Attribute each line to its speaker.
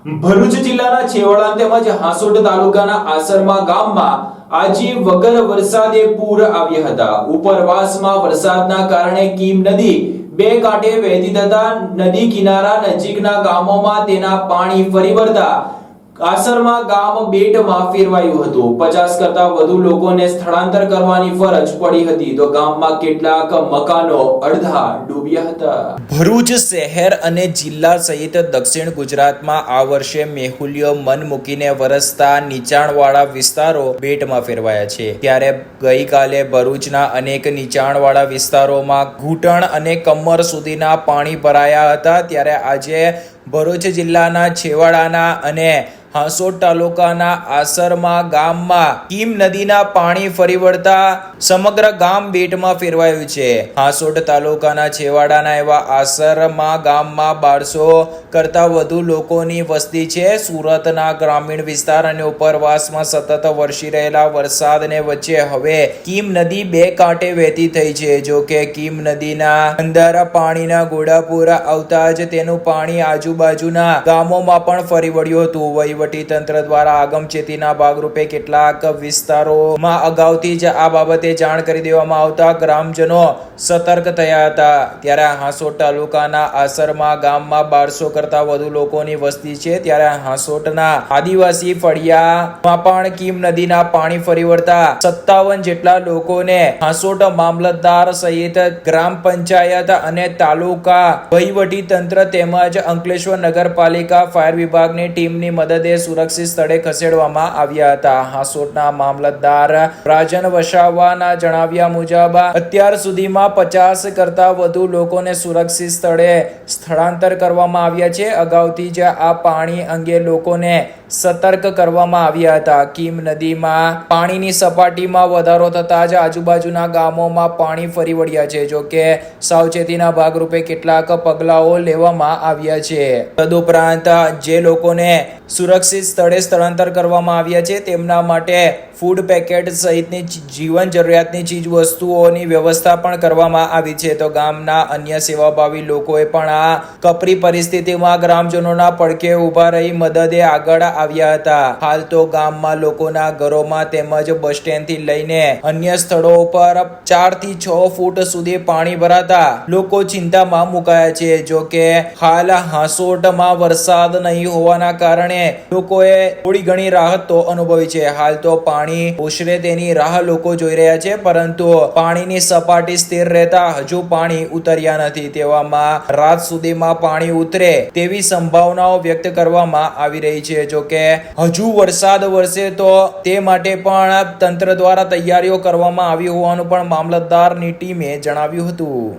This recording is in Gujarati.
Speaker 1: ભરૂચ જિલ્લાના છેવાડા તેમજ હાંસોટ તાલુકાના આસરમા ગામમાં આજે વગર વરસાદે પૂર આવ્યા હતા। ઉપરવાસમાં વરસાદના કારણે કીમ નદી બે કાંઠે વહેતી થતા નદી કિનારા નજીકના ગામોમાં તેના પાણી ફરી વળતા આસરમા ગામ બેટમાં ફેરવાયું હતું। 50 કરતા વધુ લોકોને સ્થળાંતર કરવાની ફરજ પડી હતી તો ગામમાં કેટલાક મકાનો અડધા ડૂબ્યા હતા। ભરૂચ શહેર અને જિલ્લા સહિત દક્ષિણ ગુજરાતમાં આ વર્ષે મેહુલ્યો મન મૂકીને વરસતા નીચાણવાળા વિસ્તારો બેટમાં ફેરવાયા છે। ત્યારે ગઈકાલે ભરૂચના અનેક નીચાણવાળા વિસ્તારોમાં ઘૂંટણ અને કમર સુધીના પાણી ભરાયા હતા। ત્યારે આજે ભરૂચ જિલ્લાના છેવાડાના અને હાંસોટ તાલુકાના આસરમા ગામમાં કીમ નદીના પાણી ફરી વળતા સમગ્ર ગામ બેટમાં ફેરવાયું છે। હાંસોટ તાલુકાના છેવાડાના એવા આસરમા ગામમાં 1200 કરતા વધુ લોકોની વસ્તી છે। સુરતના ગ્રામીણ વિસ્તાર અને ઉપરવાસમાં સતત વરસી રહેલા વરસાદને વચ્ચે હવે કીમ નદી બે કાંઠે વહેતી થઈ છે। જો કે કીમ નદીના અંદર પાણીના ઘોડાપુર આવતા જ તેનું પાણી આજુબાજુના ગામોમાં પણ ફરી વળ્યું હતું। વહીવટી તંત્ર દ્વારા આગમચેતીના ભાગરૂપે કેટલાક વિસ્તારોમાં અગાઉથી જ આ બાબતે જાણ કરી દેવામાં આવતા ગ્રામજનો સતર્ક થયા હતા। ત્યારે હાંસોટ તાલુકાના આસરમા ગામમાં 1200 કરતા વધુ લોકોની વસ્તી છે। ત્યારે હાંસોટના આદિવાસી ફળિયામાં પણ કીમ નદીના પાણી ફરી વળતા 57 જેટલા લોકોને હાંસોટ મામલતદાર સહિત ગ્રામ પંચાયત અને તાલુકા વહીવટી તંત્ર તેમજ અંકલેશ્વર નગરપાલિકા ફાયર વિભાગની ટીમની મદદે સુરક્ષિત સ્થળે ખસેડવામાં આવ્યા હતા। હાંસોટના મામલતદાર રાજન વસાવાના જણાવ્યા મુજબ અત્યાર સુધીમાં 50 કરતા વધુ લોકોને સુરક્ષિત સ્થળે સ્થળાંતર કરવામાં આવ્યા છે। અગાઉથી જ આ પાણી અંગે લોકોને સતર્ક કરવામાં આવ્યા હતા। કીમ નદીમાં પાણીની સપાટીમાં વધારો થતા જ આજુબાજુના ગામોમાં પાણી ફરી વળ્યા છે। જો કે સાવચેતીના ભાગરૂપે કેટલાક પગલાઓ લેવામાં આવ્યા છે। તદુપરાંત જે લોકોને સુરક્ષિત સ્થળે સ્થળાંતર કરવામાં આવ્યા છે તેમના માટે ફૂડ પેકેટ સહિતની જીવન જરૂરિયાતની ચીજ વસ્તુઓની વ્યવસ્થા પણ કરવામાં આવી છે। તો ગામના અન્ય સેવાભાવી લોકોએ પણ આ કપરી પરિસ્થિતિમાં ગ્રામજનોના પડખે ઊભા રહી મદદે આગળ આવ્યા હતા। હાલ તો ગામમાં લોકોના ઘરોમાં તેમજ બસ સ્ટેન્ડ થી લઈને અન્ય સ્થળો પર 4 થી 6 ફૂટ સુધી પાણી ભરાતા લોકો ચિંતામાં મુકાયા છે। જો કે હાલ હાંસોટમાં વરસાદ નહીં હોવાના કારણે લોકોએ થોડી ઘણી રાહત તો અનુભવી છે। હાલ તો પાણી ઓસરે તેની રાહ લોકો જોઈ રહ્યા છે, પરંતુ પાણીની સપાટી સ્થિર રહેતા હજુ પાણી ઉતર્યા નથી। તેવામાં રાત સુધીમાં પાણી ઉતરે તેવી સંભાવનાઓ વ્યક્ત કરવામાં આવી રહી છે। જો કે હજુ વરસાદ વરસે તો તે માટે પણ તંત્ર દ્વારા તૈયારીઓ કરવામાં આવી હોવાનું પણ મામલતદારની ટીમે જણાવ્યું હતું।